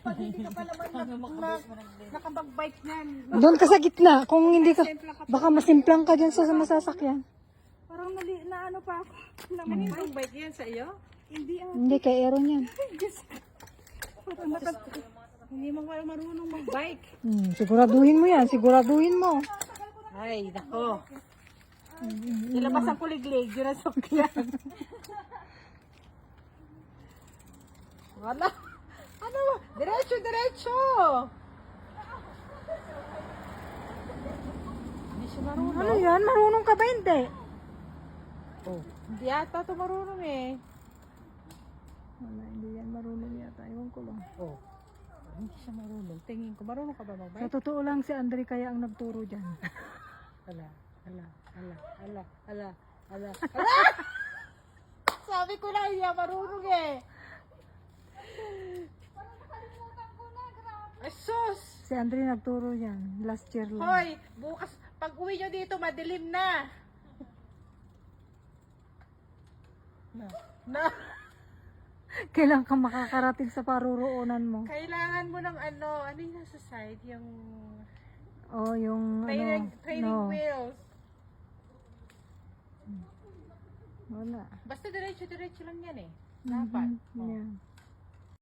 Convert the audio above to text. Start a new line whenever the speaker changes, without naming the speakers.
Pag hindi ka pa naman nakabag-bike niyan.
Doon ka sa gitna. Kung hindi ka, baka masimplang ka dyan sa masasakyan.
Parang na ano pa ako. Kanina bike yan sa iyo? Hindi
Hindi, kay Aaron yan.
Hindi mo marunong mag-bike.
Siguraduhin mo yan. Siguraduhin mo.
Ay, nako. Nilabas ang kuliglig. Yun ang sukyan. Wala. Ano? Diretso, diretso. Hindi siya marunong.
Ano yan? Marunong ka ba hindi?
Oh, hindi ata ito marunong eh.
Wala, hindi yan marunong yata. Ewan ko lang.
Oh, hindi siya marunong. Tingin ko, marunong ka ba
Sa
mag-bike?
totoo lang si Andre kaya ang nagturo dyan.
Ala. Sabi ko na hindi marunong eh. Ay, sus!
Si Andre nagturo yan. Last year lang.
Hoy, bukas, pag uwi nyo dito, madilim na. Na.
Kailan ka makakarating sa paruroonan mo?
Kailangan mo ng ano yung nasa side, yung
Oh, yung
training wheels.
Wala.
Basta diretso lang yan eh. Dapat.
Yan.